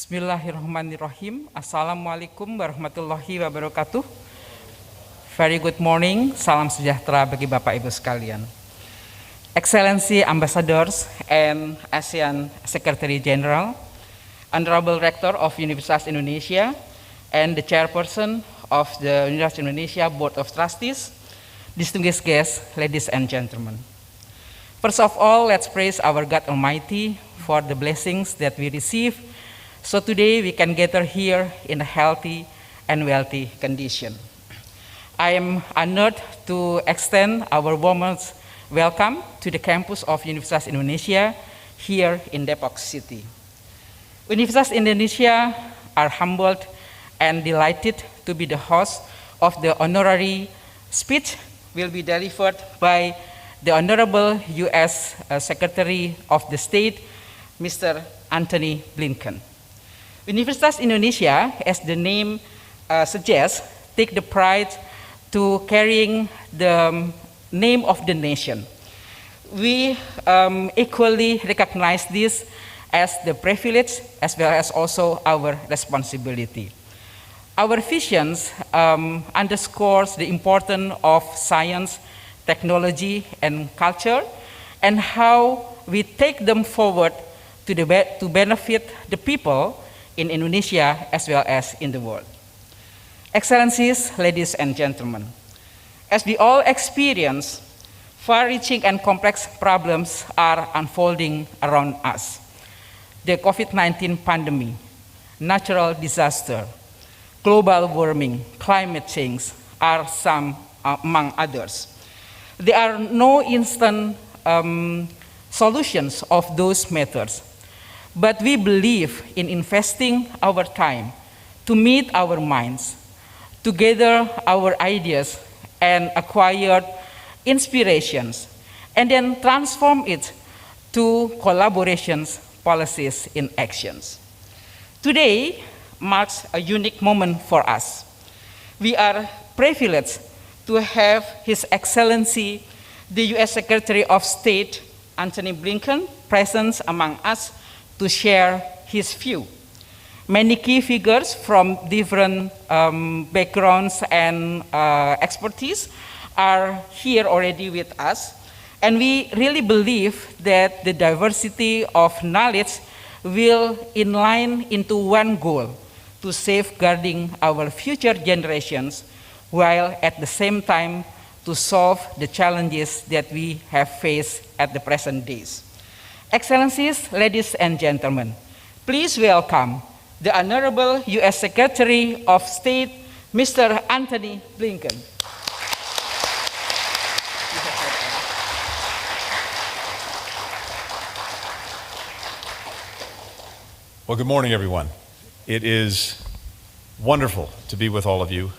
Bismillahirrahmanirrahim. Assalamualaikum warahmatullahi wabarakatuh. Very good morning. Salam sejahtera bagi Bapak Ibu sekalian. Excellency Ambassadors and ASEAN Secretary General, Honorable Rector of Universitas Indonesia, and the Chairperson of the Universitas Indonesia Board of Trustees, distinguished guests, ladies and gentlemen. First of all, let's praise our God Almighty for the blessings that we receive, so today we can gather here in a healthy and wealthy condition. I am honored to extend our warmest welcome to the campus of Universitas Indonesia here in Depok City. Universitas Indonesia are humbled and delighted to be the host of the honorary speech will be delivered by the Honorable U.S. Secretary of the State, Mr. Antony Blinken. Universitas Indonesia, as the name suggests, take the pride to carrying the name of the nation. We equally recognize this as the privilege as well as also our responsibility. Our visions underscores the importance of science, technology, and culture, and how we take them forward to benefit the people in Indonesia as well as in the world. Excellencies, ladies and gentlemen, as we all experience, far-reaching and complex problems are unfolding around us. The COVID-19 pandemic, natural disaster, global warming, climate change are some among others. There are no instant solutions of those matters, but we believe in investing our time to meet our minds, to gather our ideas and acquire inspirations, and then transform it to collaborations, policies, in actions. Today marks a unique moment for us. We are privileged to have His Excellency, the U.S. Secretary of State, Antony Blinken, present among us to share his view. Many key figures from different backgrounds and expertise are here already with us, and we really believe that the diversity of knowledge will inline into one goal, to safeguarding our future generations, while at the same time to solve the challenges that we have faced at the present days. Excellencies, ladies and gentlemen, please welcome the Honorable U.S. Secretary of State, Mr. Antony Blinken. Well, good morning, everyone. It is wonderful to be with all of you.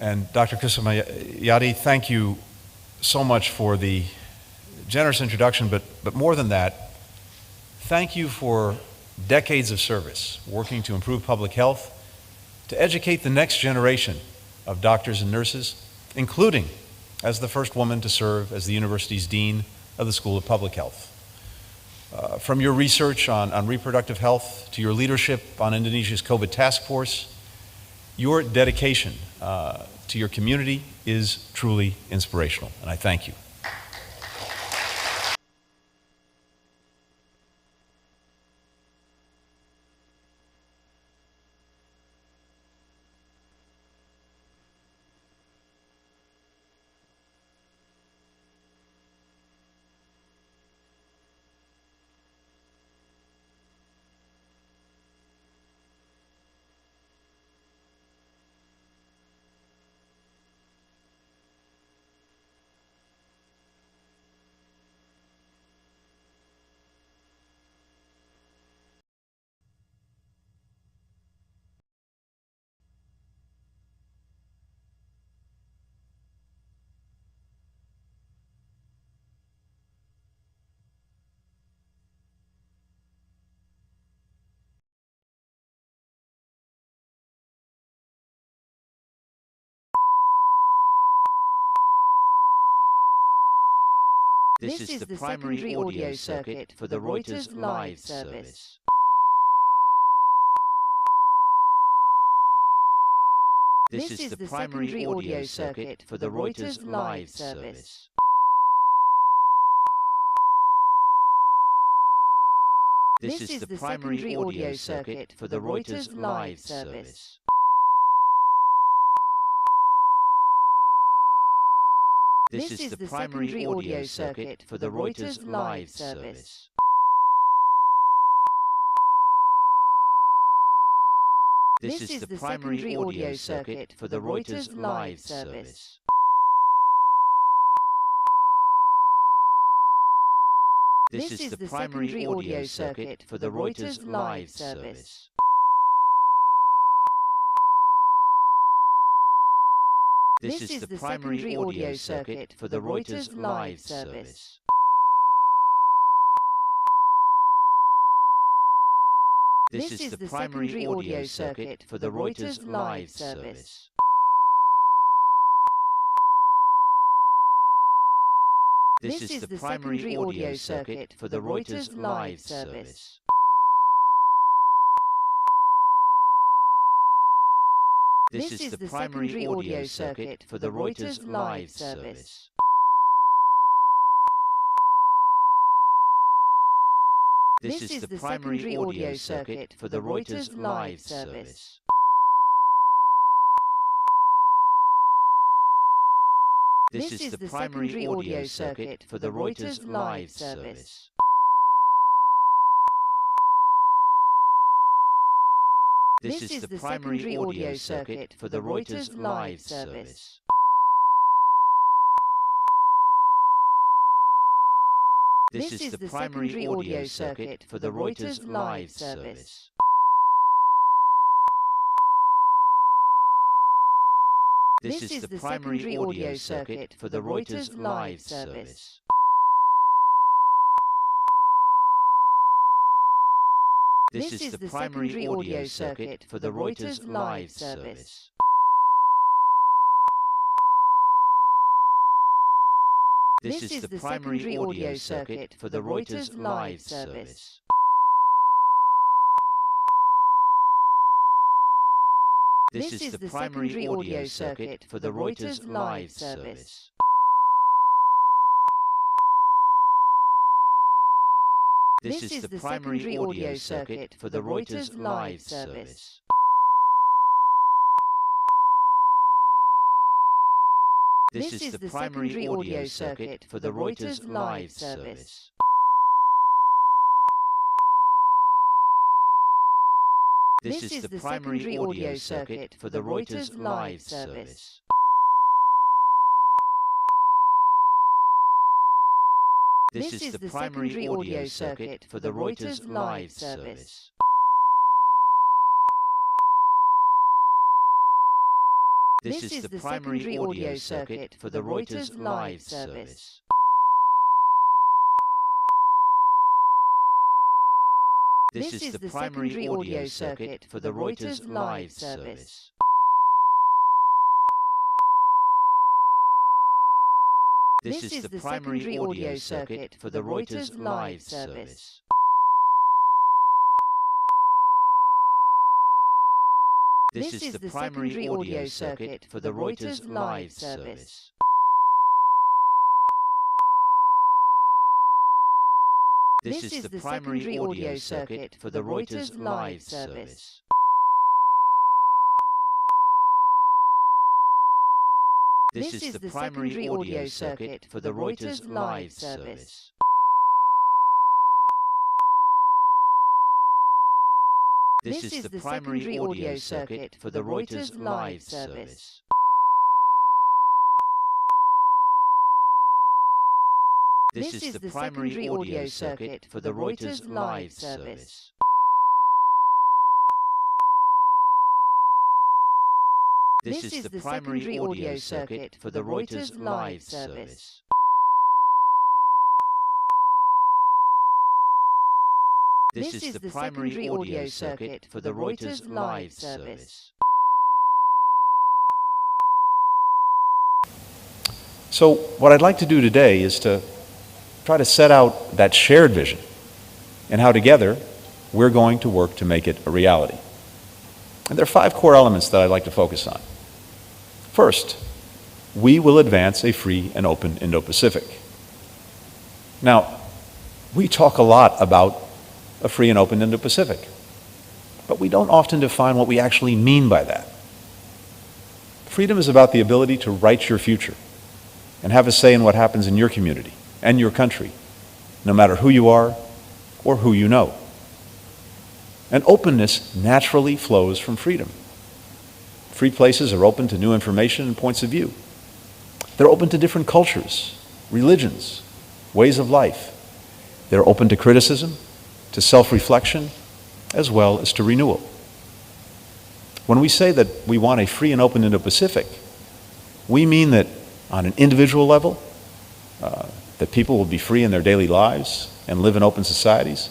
And Dr. Kusumayati, thank you so much for the generous introduction, but more than that, thank you for decades of service, working to improve public health, to educate the next generation of doctors and nurses, including as the first woman to serve as the university's Dean of the School of Public Health. From your research on reproductive health to your leadership on Indonesia's COVID task force, your dedication to your community is truly inspirational, and I thank you. This is the primary audio circuit for the Reuters live service. This is the primary audio circuit for the Reuters live service. This is the primary audio circuit for the Reuters live service. This is the primary audio circuit for the Reuters live service. This is the primary audio circuit for the Reuters live service. This is the primary audio circuit for the Reuters live service. This is the primary audio circuit for the Reuters live service. This is the primary audio circuit for the Reuters live service. This is the primary audio circuit for the Reuters live service. This is the primary audio circuit for the Reuters live service. This is the primary audio circuit for the Reuters live service. This is the primary audio circuit for the Reuters live service. This is the primary audio circuit for the Reuters live service. This is the primary audio circuit for the Reuters live service. This is the primary audio circuit for the Reuters live service. This is the primary audio circuit for the Reuters live service. This is the primary audio circuit for the Reuters live service. This is the primary audio circuit for the Reuters live service. This is the primary audio circuit for the Reuters live service. This is the primary audio circuit for the Reuters live service. This is the primary audio circuit for the Reuters live service. This is the primary audio circuit for the Reuters live service. This is the primary audio circuit for the Reuters live service. This is the primary audio circuit for the Reuters live service. This is the primary audio circuit for the Reuters live service. This is the primary audio circuit for the Reuters live service. This is the primary audio circuit for the Reuters live service. This is the primary audio circuit for the Reuters live service. This is the primary audio circuit for the Reuters live service. This is the primary audio circuit for the Reuters live service. This is the primary audio circuit for the Reuters live service. This is the primary audio circuit for the Reuters live service. So what I'd like to do today is to try to set out that shared vision and how together we're going to work to make it a reality. And there are 5 core elements that I'd like to focus on. First, we will advance a free and open Indo-Pacific. Now, we talk a lot about a free and open Indo-Pacific, but we don't often define what we actually mean by that. Freedom is about the ability to write your future and have a say in what happens in your community and your country, no matter who you are or who you know. And openness naturally flows from freedom. Free places are open to new information and points of view. They're open to different cultures, religions, ways of life. They're open to criticism, to self-reflection, as well as to renewal. When we say that we want a free and open Indo-Pacific, we mean that on an individual level, that people will be free in their daily lives and live in open societies.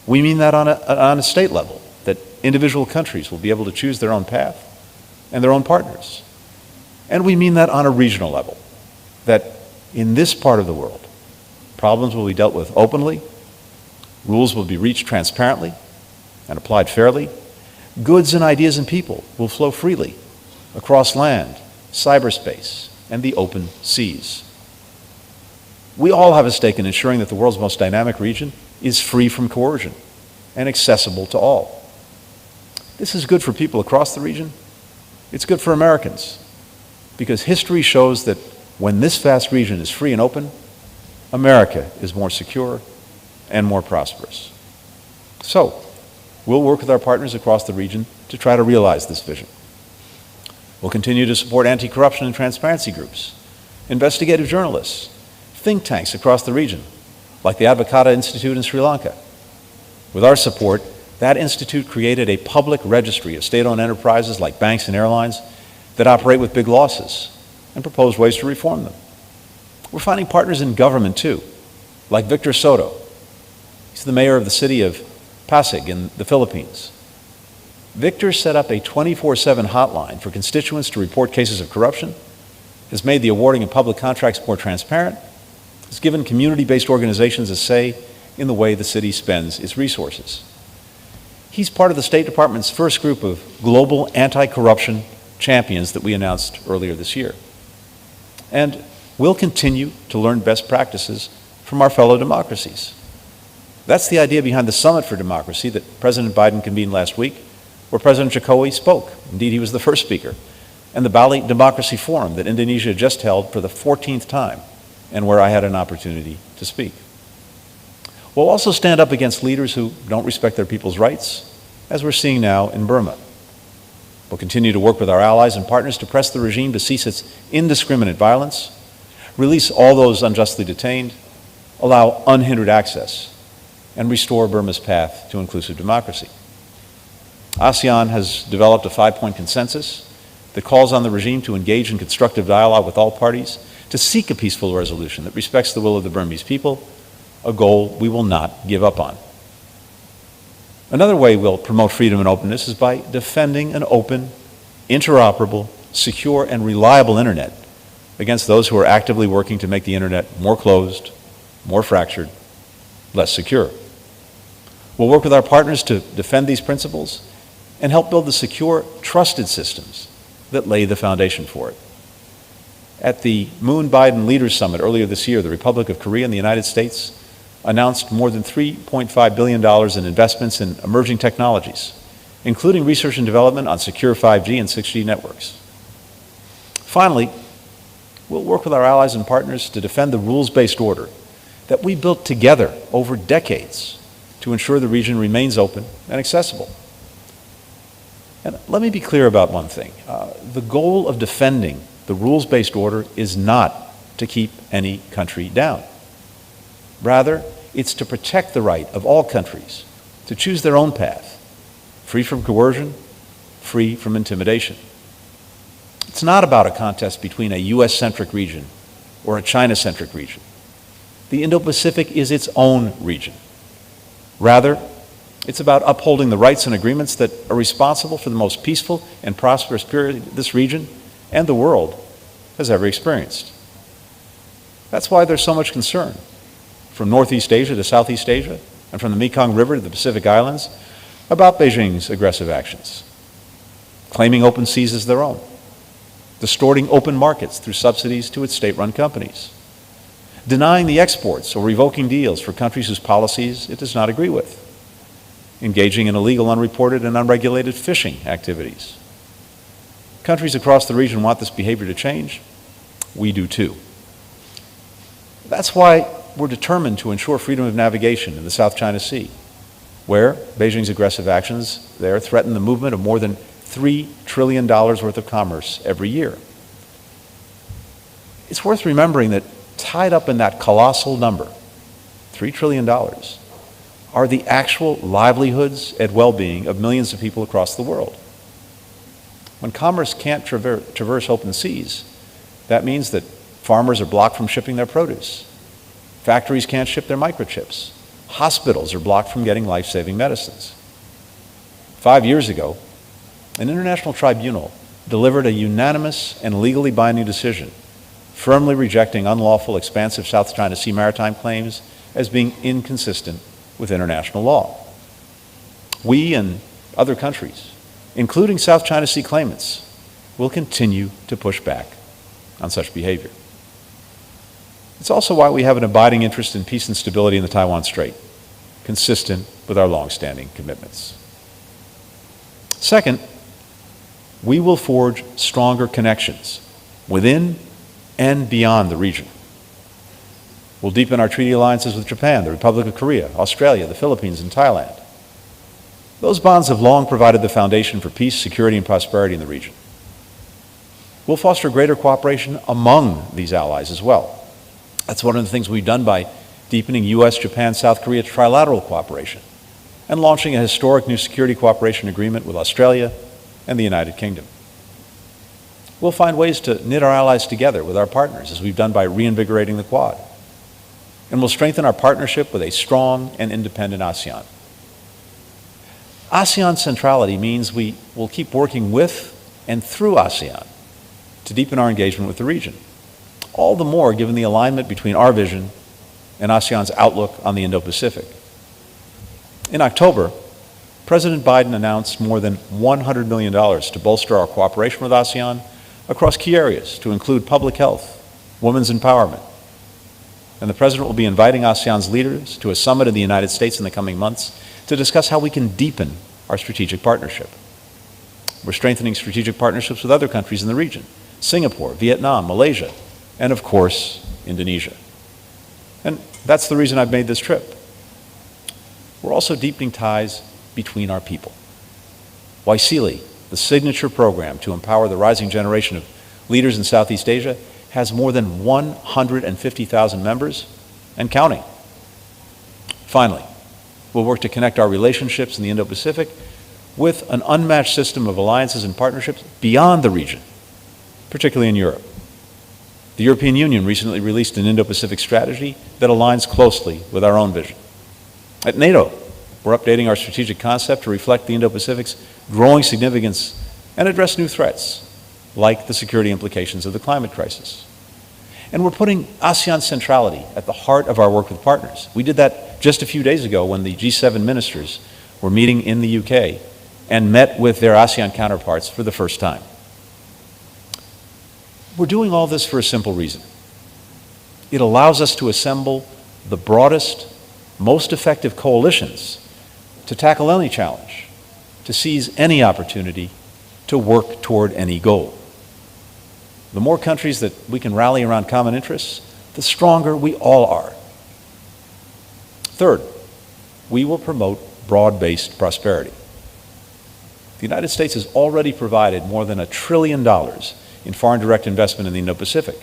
We mean that on a state level, that individual countries will be able to choose their own path and their own partners. And we mean that on a regional level, that in this part of the world, problems will be dealt with openly, rules will be reached transparently and applied fairly, goods and ideas and people will flow freely across land, cyberspace, and the open seas. We all have a stake in ensuring that the world's most dynamic region is free from coercion and accessible to all. This is good for people across the region. It's good for Americans, because history shows that when this vast region is free and open, America is more secure and more prosperous. So, we'll work with our partners across the region to try to realize this vision. We'll continue to support anti-corruption and transparency groups, investigative journalists, think tanks across the region, like the Advocata Institute in Sri Lanka. With our support, that institute created a public registry of state-owned enterprises like banks and airlines that operate with big losses and proposed ways to reform them. We're finding partners in government too, like Victor Soto. He's the mayor of the city of Pasig in the Philippines. Victor set up a 24/7 hotline for constituents to report cases of corruption, has made the awarding of public contracts more transparent, has given community-based organizations a say in the way the city spends its resources. He's part of the State Department's first group of global anti-corruption champions that we announced earlier this year. And we'll continue to learn best practices from our fellow democracies. That's the idea behind the Summit for Democracy that President Biden convened last week, where President Jokowi spoke. Indeed, he was the first speaker. And the Bali Democracy Forum that Indonesia just held for the 14th time, and where I had an opportunity to speak. We'll also stand up against leaders who don't respect their people's rights, as we're seeing now in Burma. We'll continue to work with our allies and partners to press the regime to cease its indiscriminate violence, release all those unjustly detained, allow unhindered access, and restore Burma's path to inclusive democracy. ASEAN has developed a 5-point consensus that calls on the regime to engage in constructive dialogue with all parties, to seek a peaceful resolution that respects the will of the Burmese people, a goal we will not give up on. Another way we'll promote freedom and openness is by defending an open, interoperable, secure, and reliable internet against those who are actively working to make the internet more closed, more fractured, less secure. We'll work with our partners to defend these principles and help build the secure, trusted systems that lay the foundation for it. At the Moon-Biden Leaders Summit earlier this year, the Republic of Korea and the United States announced more than $3.5 billion in investments in emerging technologies, including research and development on secure 5G and 6G networks. Finally, we'll work with our allies and partners to defend the rules-based order that we built together over decades to ensure the region remains open and accessible. And let me be clear about one thing. The goal of defending the rules-based order is not to keep any country down. Rather, it's to protect the right of all countries to choose their own path, free from coercion, free from intimidation. It's not about a contest between a US-centric region or a China-centric region. The Indo-Pacific is its own region. Rather, it's about upholding the rights and agreements that are responsible for the most peaceful and prosperous period this region and the world has ever experienced. That's why there's so much concern, from Northeast Asia to Southeast Asia, and from the Mekong River to the Pacific Islands, about Beijing's aggressive actions, claiming open seas as their own, distorting open markets through subsidies to its state-run companies, denying the exports or revoking deals for countries whose policies it does not agree with, engaging in illegal, unreported, and unregulated fishing activities. Countries across the region want this behavior to change. We do too. That's why we're determined to ensure freedom of navigation in the South China Sea, where Beijing's aggressive actions there threaten the movement of more than $3 trillion worth of commerce every year. It's worth remembering that tied up in that colossal number, $3 trillion, are the actual livelihoods and well-being of millions of people across the world. When commerce can't traverse open seas, that means that farmers are blocked from shipping their produce. Factories can't ship their microchips. Hospitals are blocked from getting life-saving medicines. 5 years ago, an international tribunal delivered a unanimous and legally binding decision, firmly rejecting unlawful, expansive South China Sea maritime claims as being inconsistent with international law. We and other countries, including South China Sea claimants, will continue to push back on such behavior. It's also why we have an abiding interest in peace and stability in the Taiwan Strait, consistent with our long-standing commitments. Second, we will forge stronger connections within and beyond the region. We'll deepen our treaty alliances with Japan, the Republic of Korea, Australia, the Philippines, and Thailand. Those bonds have long provided the foundation for peace, security, and prosperity in the region. We'll foster greater cooperation among these allies as well. That's one of the things we've done by deepening U.S., Japan, South Korea trilateral cooperation and launching a historic new security cooperation agreement with Australia and the United Kingdom. We'll find ways to knit our allies together with our partners, as we've done by reinvigorating the Quad. And we'll strengthen our partnership with a strong and independent ASEAN. ASEAN centrality means we will keep working with and through ASEAN to deepen our engagement with the region, all the more given the alignment between our vision and ASEAN's outlook on the Indo-Pacific. In October, President Biden announced more than $100 million to bolster our cooperation with ASEAN across key areas, to include public health, women's empowerment. And the President will be inviting ASEAN's leaders to a summit in the United States in the coming months to discuss how we can deepen our strategic partnership. We're strengthening strategic partnerships with other countries in the region: Singapore, Vietnam, Malaysia, and of course, Indonesia. And that's the reason I've made this trip. We're also deepening ties between our people. Waisili, the signature program to empower the rising generation of leaders in Southeast Asia, has more than 150,000 members and counting. Finally, we'll work to connect our relationships in the Indo-Pacific with an unmatched system of alliances and partnerships beyond the region, particularly in Europe. The European Union recently released an Indo-Pacific strategy that aligns closely with our own vision. At NATO, we're updating our strategic concept to reflect the Indo-Pacific's growing significance and address new threats, like the security implications of the climate crisis. And we're putting ASEAN centrality at the heart of our work with partners. We did that just a few days ago when the G7 ministers were meeting in the UK and met with their ASEAN counterparts for the first time. We're doing all this for a simple reason. It allows us to assemble the broadest, most effective coalitions to tackle any challenge, to seize any opportunity, to work toward any goal. The more countries that we can rally around common interests, the stronger we all are. Third, we will promote broad-based prosperity. The United States has already provided more than $1 trillion in foreign direct investment in the Indo-Pacific.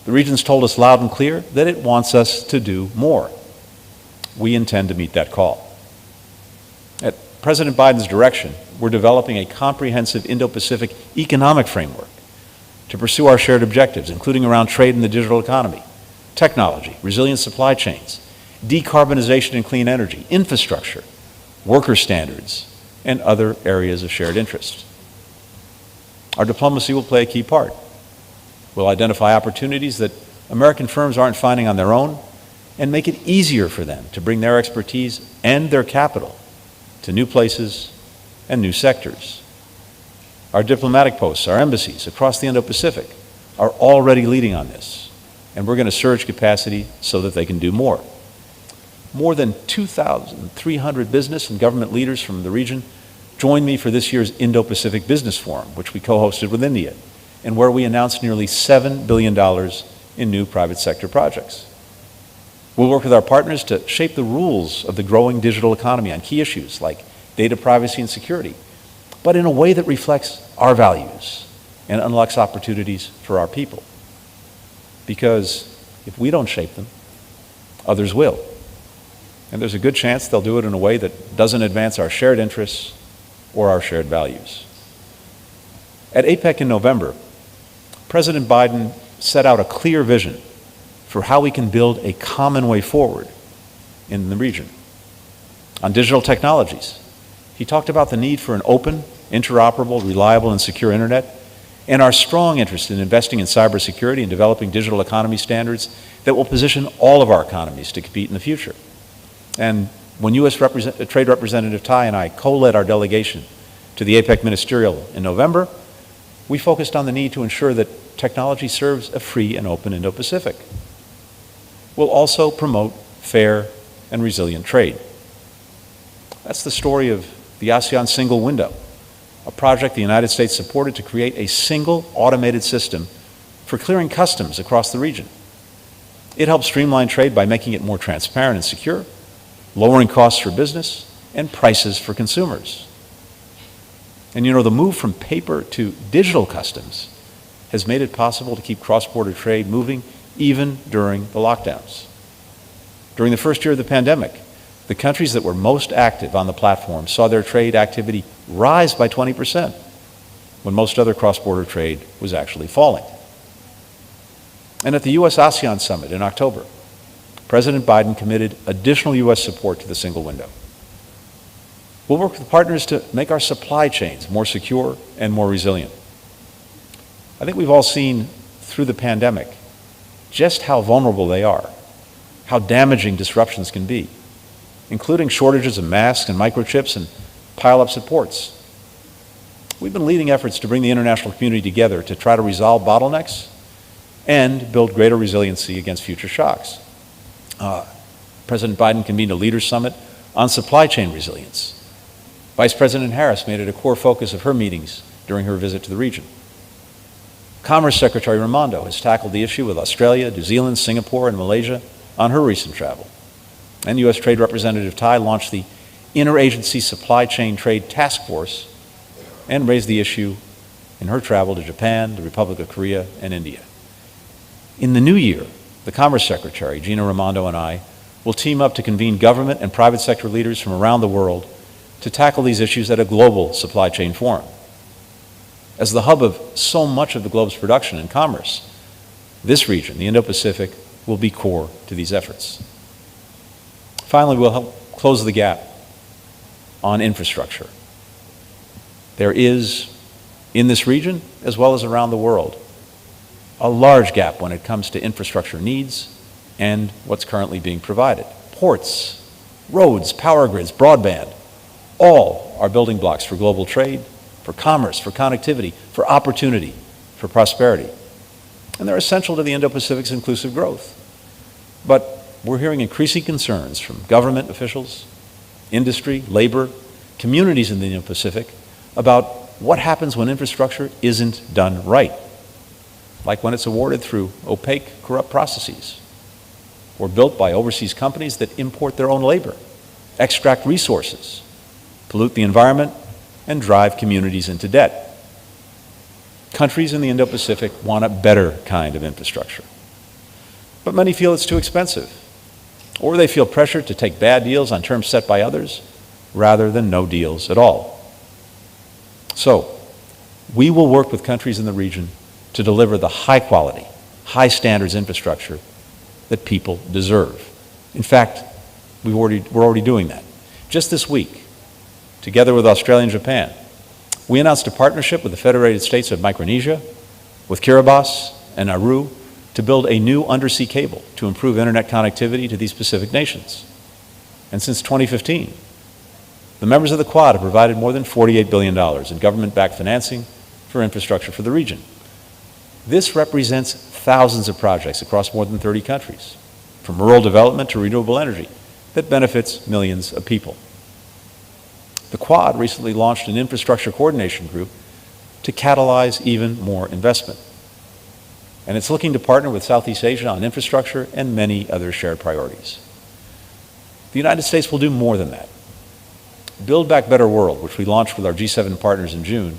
The region's told us loud and clear that it wants us to do more. We intend to meet that call. At President Biden's direction, we're developing a comprehensive Indo-Pacific economic framework to pursue our shared objectives, including around trade and the digital economy, technology, resilient supply chains, decarbonization and clean energy, infrastructure, worker standards, and other areas of shared interest. Our diplomacy will play a key part. We'll identify opportunities that American firms aren't finding on their own and make it easier for them to bring their expertise and their capital to new places and new sectors. Our diplomatic posts, our embassies across the Indo-Pacific are already leading on this, and we're going to surge capacity so that they can do more. More than 2,300 business and government leaders from the region joined me for this year's Indo-Pacific Business Forum, which we co-hosted with India, and where we announced nearly $7 billion in new private sector projects. We'll work with our partners to shape the rules of the growing digital economy on key issues like data privacy and security, but in a way that reflects our values and unlocks opportunities for our people. Because if we don't shape them, others will. And there's a good chance they'll do it in a way that doesn't advance our shared interests or our shared values. At APEC in November, President Biden set out a clear vision for how we can build a common way forward in the region. On digital technologies, he talked about the need for an open, interoperable, reliable, and secure internet, and our strong interest in investing in cybersecurity and developing digital economy standards that will position all of our economies to compete in the future. And when U.S. Trade Representative Tai and I co-led our delegation to the APEC Ministerial in November, we focused on the need to ensure that technology serves a free and open Indo-Pacific. We'll also promote fair and resilient trade. That's the story of the ASEAN Single Window, a project the United States supported to create a single automated system for clearing customs across the region. It helps streamline trade by making it more transparent and secure, lowering costs for business and prices for consumers. And you know, the move from paper to digital customs has made it possible to keep cross-border trade moving even during the lockdowns. During the first year of the pandemic, the countries that were most active on the platform saw their trade activity rise by 20%, when most other cross-border trade was actually falling. And at the U.S.-ASEAN Summit in October, President Biden committed additional U.S. support to the single window. We'll work with partners to make our supply chains more secure and more resilient. I think we've all seen through the pandemic just how vulnerable they are, how damaging disruptions can be, including shortages of masks and microchips and pile-ups at ports. We've been leading efforts to bring the international community together to try to resolve bottlenecks and build greater resiliency against future shocks. President Biden convened a leaders' summit on supply chain resilience. Vice President Harris made it a core focus of her meetings during her visit to the region. Commerce Secretary Raimondo has tackled the issue with Australia, New Zealand, Singapore, and Malaysia on her recent travel. And U.S. Trade Representative Tai launched the Interagency Supply Chain Trade Task Force and raised the issue in her travel to Japan, the Republic of Korea, and India. In the new year, the Commerce Secretary, Gina Raimondo, and I will team up to convene government and private sector leaders from around the world to tackle these issues at a global supply chain forum. As the hub of so much of the globe's production and commerce, this region, the Indo-Pacific, will be core to these efforts. Finally, we'll help close the gap on infrastructure. There is, in this region, as well as around the world, a large gap when it comes to infrastructure needs and what's currently being provided. Ports, roads, power grids, broadband, all are building blocks for global trade, for commerce, for connectivity, for opportunity, for prosperity. And they're essential to the Indo-Pacific's inclusive growth. But we're hearing increasing concerns from government officials, industry, labor, communities in the Indo-Pacific about what happens when infrastructure isn't done right, like when it's awarded through opaque, corrupt processes, or built by overseas companies that import their own labor, extract resources, pollute the environment, and drive communities into debt. Countries in the Indo-Pacific want a better kind of infrastructure. But many feel it's too expensive, or they feel pressured to take bad deals on terms set by others rather than no deals at all. So, we will work with countries in the region to deliver the high quality, high standards infrastructure that people deserve. In fact, we're already doing that. Just this week, together with Australia and Japan, we announced a partnership with the Federated States of Micronesia, with Kiribati and Nauru, to build a new undersea cable to improve internet connectivity to these Pacific nations. And since 2015, the members of the Quad have provided more than $48 billion in government-backed financing for infrastructure for the region. This represents thousands of projects across more than 30 countries, from rural development to renewable energy, that benefits millions of people. The Quad recently launched an infrastructure coordination group to catalyze even more investment. And it's looking to partner with Southeast Asia on infrastructure and many other shared priorities. The United States will do more than that. Build Back Better World, which we launched with our G7 partners in June,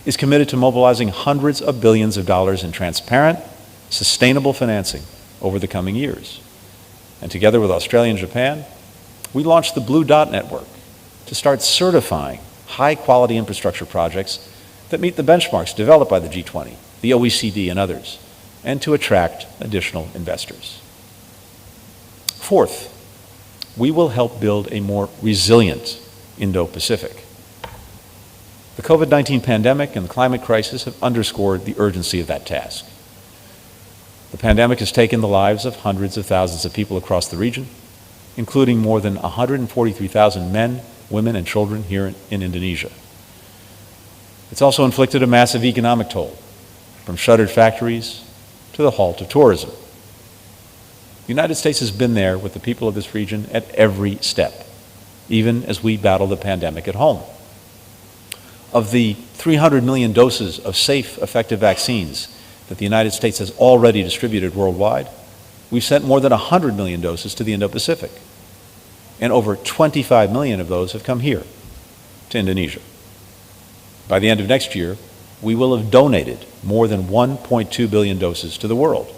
is committed to mobilizing hundreds of billions of dollars in transparent, sustainable financing over the coming years. And together with Australia and Japan, we launched the Blue Dot Network to start certifying high-quality infrastructure projects that meet the benchmarks developed by the G20, the OECD, and others, and to attract additional investors. Fourth, we will help build a more resilient Indo-Pacific. The COVID-19 pandemic and the climate crisis have underscored the urgency of that task. The pandemic has taken the lives of hundreds of thousands of people across the region, including more than 143,000 men, women, and children here in Indonesia. It's also inflicted a massive economic toll, from shuttered factories to the halt of tourism. The United States has been there with the people of this region at every step, even as we battle the pandemic at home. Of the 300 million doses of safe, effective vaccines that the United States has already distributed worldwide, we've sent more than 100 million doses to the Indo-Pacific. And over 25 million of those have come here, to Indonesia. By the end of next year, we will have donated more than 1.2 billion doses to the world.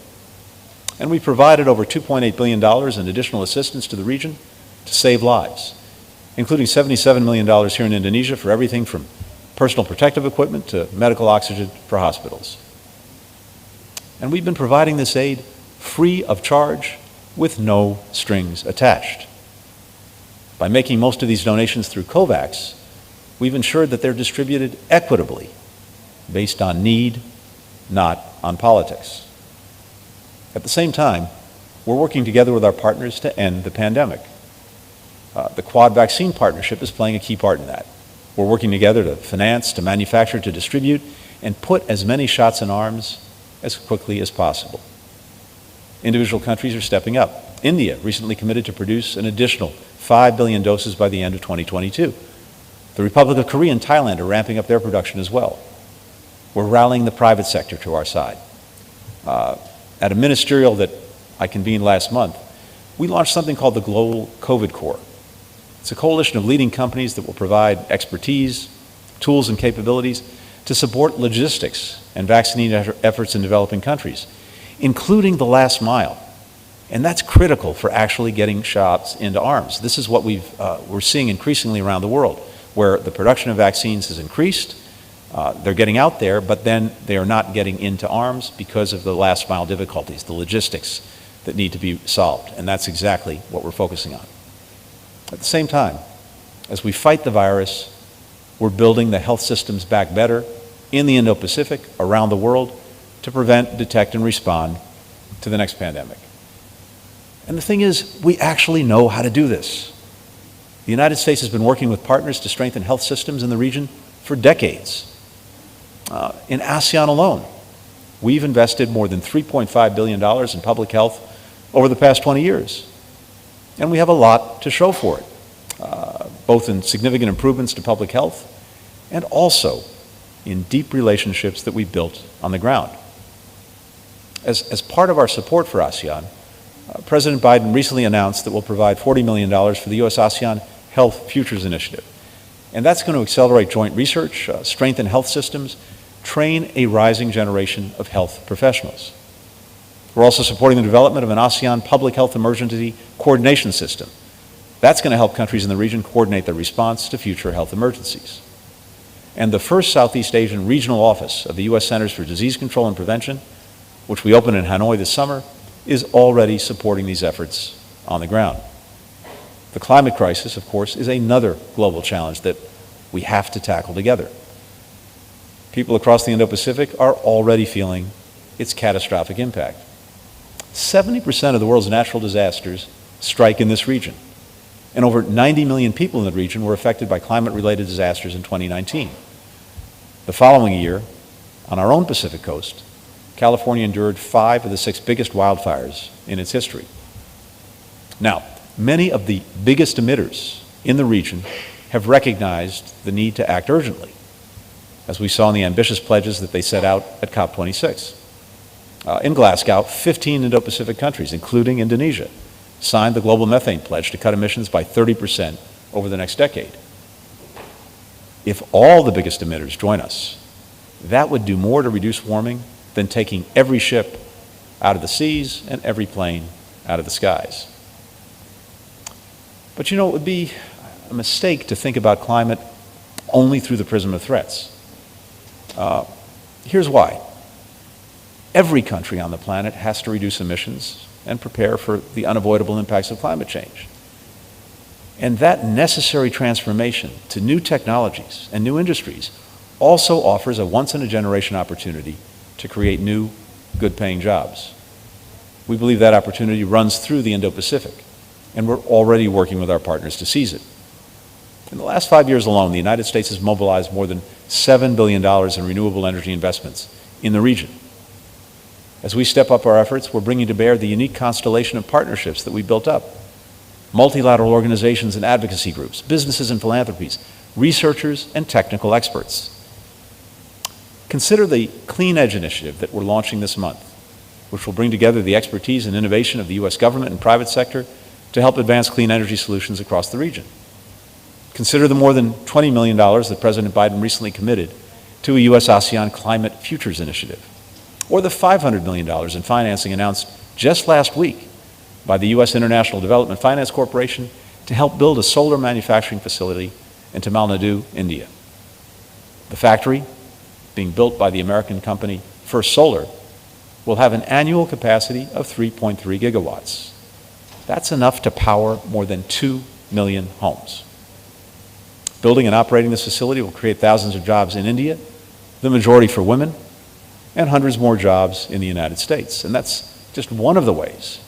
And we provided over $2.8 billion in additional assistance to the region to save lives, including $77 million here in Indonesia for everything from personal protective equipment to medical oxygen for hospitals. And we've been providing this aid free of charge with no strings attached. By making most of these donations through COVAX, we've ensured that they're distributed equitably based on need, not on politics. At the same time, we're working together with our partners to end the pandemic. The Quad Vaccine Partnership is playing a key part in that. We're working together to finance, to manufacture, to distribute, and put as many shots in arms as quickly as possible. Individual countries are stepping up. India recently committed to produce an additional 5 billion doses by the end of 2022. The Republic of Korea and Thailand are ramping up their production as well. We're rallying the private sector to our side. At a ministerial that I convened last month, we launched something called the Global COVID Corps. It's a coalition of leading companies that will provide expertise, tools, and capabilities to support logistics and vaccine efforts in developing countries, including the last mile. And that's critical for actually getting shots into arms. This is what we're seeing increasingly around the world, where the production of vaccines has increased. They're getting out there, but then they are not getting into arms because of the last mile difficulties, the logistics that need to be solved. And that's exactly what we're focusing on. At the same time, as we fight the virus, we're building the health systems back better in the Indo-Pacific, around the world, to prevent, detect, and respond to the next pandemic. And the thing is, we actually know how to do this. The United States has been working with partners to strengthen health systems in the region for decades. In ASEAN alone, we've invested more than $3.5 billion in public health over the past 20 years. And we have a lot to show for it, both in significant improvements to public health and also in deep relationships that we built on the ground. As part of our support for ASEAN, President Biden recently announced that we'll provide $40 million for the U.S.-ASEAN Health Futures Initiative. And that's going to accelerate joint research, strengthen health systems, train a rising generation of health professionals. We're also supporting the development of an ASEAN public health emergency coordination system. That's going to help countries in the region coordinate their response to future health emergencies. And the first Southeast Asian regional office of the U.S. Centers for Disease Control and Prevention, which we opened in Hanoi this summer, is already supporting these efforts on the ground. The climate crisis, of course, is another global challenge that we have to tackle together. People across the Indo-Pacific are already feeling its catastrophic impact. 70% of the world's natural disasters strike in this region, and over 90 million people in the region were affected by climate-related disasters in 2019. The following year, On our own Pacific coast, California endured 5 of the 6 biggest wildfires in its history. Now, many of the biggest emitters in the region have recognized the need to act urgently, as we saw in the ambitious pledges that they set out at COP26. In Glasgow, 15 Indo-Pacific countries, including Indonesia, signed the Global Methane Pledge to cut emissions by 30% over the next decade. If all the biggest emitters join us, that would do more to reduce warming than taking every ship out of the seas and every plane out of the skies. But you know, it would be a mistake to think about climate only through the prism of threats. Here's why. Every country on the planet has to reduce emissions and prepare for the unavoidable impacts of climate change. And that necessary transformation to new technologies and new industries also offers a once-in-a-generation opportunity to create new, good-paying jobs. We believe that opportunity runs through the Indo-Pacific, and we're already working with our partners to seize it. In the last 5 years alone, the United States has mobilized more than $7 billion in renewable energy investments in the region. As we step up our efforts, we're bringing to bear the unique constellation of partnerships that we built up. Multilateral organizations and advocacy groups, businesses and philanthropies, researchers and technical experts. Consider the Clean Edge initiative that we're launching this month, which will bring together the expertise and innovation of the U.S. government and private sector to help advance clean energy solutions across the region. Consider the more than $20 million that President Biden recently committed to a U.S.-ASEAN Climate Futures Initiative, or the $500 million in financing announced just last week by the U.S. International Development Finance Corporation to help build a solar manufacturing facility in Tamil Nadu, India. The factory, being built by the American company First Solar, will have an annual capacity of 3.3 gigawatts. That's enough to power more than 2 million homes. Building and operating this facility will create thousands of jobs in India, the majority for women, and hundreds more jobs in the United States. And that's just one of the ways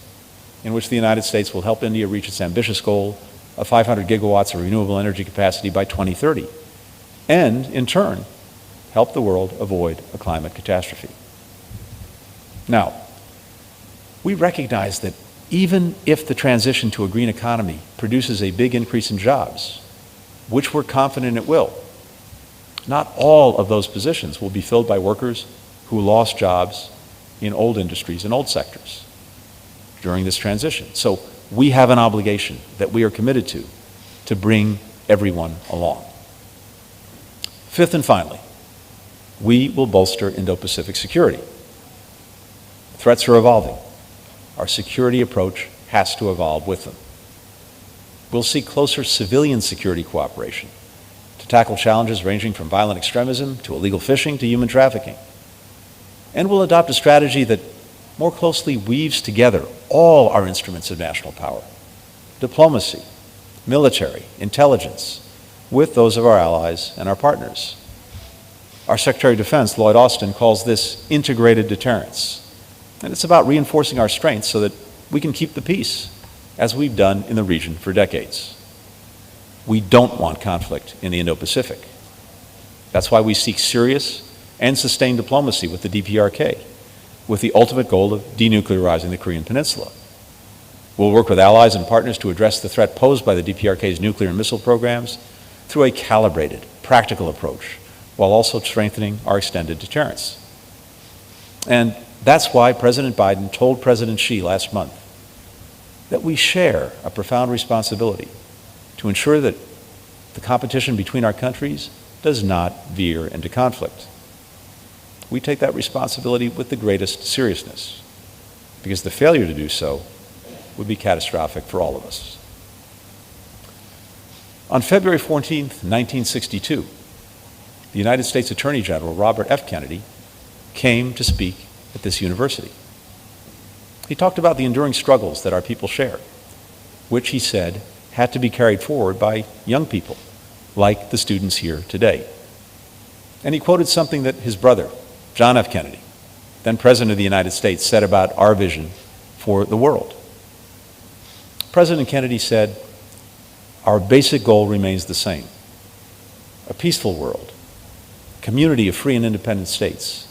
in which the United States will help India reach its ambitious goal of 500 gigawatts of renewable energy capacity by 2030, and in turn, help the world avoid a climate catastrophe. Now, we recognize that even if the transition to a green economy produces a big increase in jobs, which we're confident it will, not all of those positions will be filled by workers who lost jobs in old industries and old sectors during this transition. So we have an obligation that we are committed to bring everyone along. Fifth and finally, we will bolster Indo-Pacific security. Threats are evolving. Our security approach has to evolve with them. We'll seek closer civilian security cooperation to tackle challenges ranging from violent extremism to illegal fishing to human trafficking. And we'll adopt a strategy that more closely weaves together all our instruments of national power, diplomacy, military, intelligence, with those of our allies and our partners. Our Secretary of Defense, Lloyd Austin, calls this integrated deterrence. And it's about reinforcing our strengths so that we can keep the peace, as we've done in the region for decades. We don't want conflict in the Indo-Pacific. That's why we seek serious and sustained diplomacy with the DPRK, with the ultimate goal of denuclearizing the Korean Peninsula. We'll work with allies and partners to address the threat posed by the DPRK's nuclear and missile programs through a calibrated, practical approach, while also strengthening our extended deterrence. And that's why President Biden told President Xi last month that we share a profound responsibility to ensure that the competition between our countries does not veer into conflict. We take that responsibility with the greatest seriousness, because the failure to do so would be catastrophic for all of us. On February 14th, 1962, the United States Attorney General Robert F. Kennedy came to speak at this university. He talked about the enduring struggles that our people share, which he said had to be carried forward by young people, like the students here today. And he quoted something that his brother, John F. Kennedy, then President of the United States, said about our vision for the world. President Kennedy said, "Our basic goal remains the same: a peaceful world, community of free and independent states,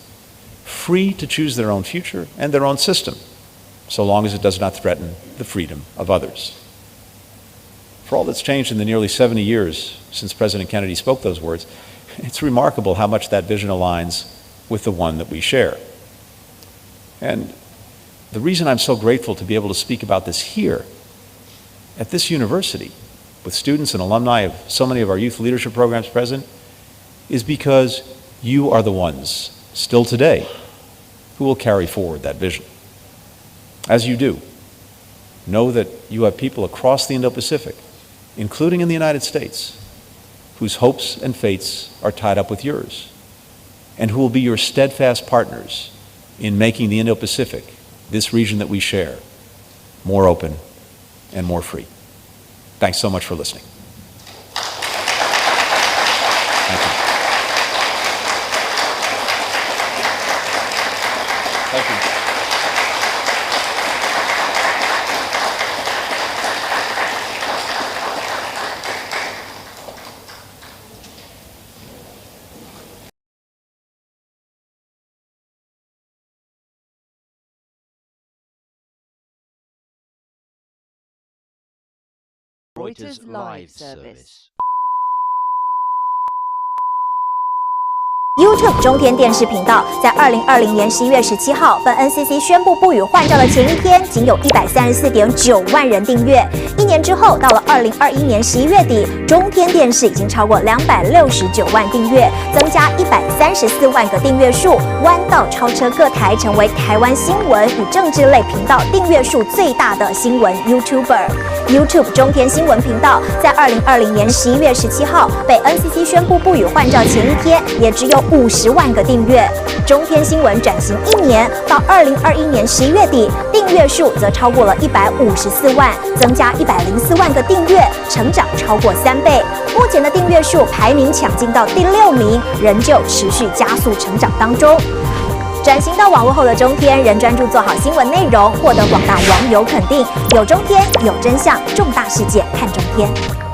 free to choose their own future and their own system, so long as it does not threaten the freedom of others. For all that's changed in the nearly 70 years since President Kennedy spoke those words, it's remarkable how much that vision aligns with the one that we share. And the reason I'm so grateful to be able to speak about this here at this university with students and alumni of so many of our youth leadership programs present is because you are the ones, still today, who will carry forward that vision. As you do, know that you have people across the Indo-Pacific, including in the United States, whose hopes and fates are tied up with yours, and who will be your steadfast partners in making the Indo-Pacific, this region that we share, more open and more free. Thanks so much for listening. Thank you. Thank you. Reuters Live Service. YouTube 中天电视频道在2020年11月17号，本 NCC 宣布不予换照的前一天，仅有134.9万人订阅。1年之后，到了2021年11月底，中天电视已经超过269万订阅，增加134万个订阅数，弯道超车各台，成为台湾新闻与政治类频道订阅数最大的新闻 YouTuber。YouTube 中天新闻频道在2020年11月17号被 NCC 宣布不予换照前一天，也只有50万个订阅。中天新闻转型1年，到2021年11月底，订阅数则超过了154万，增加104万个订阅，成长超过3倍。目前的订阅数排名抢进到第6名，仍旧持续加速成长当中。转型到网络后的中天，仍专注做好新闻内容，获得广大网友肯定。有中天，有真相，重大事件看中天。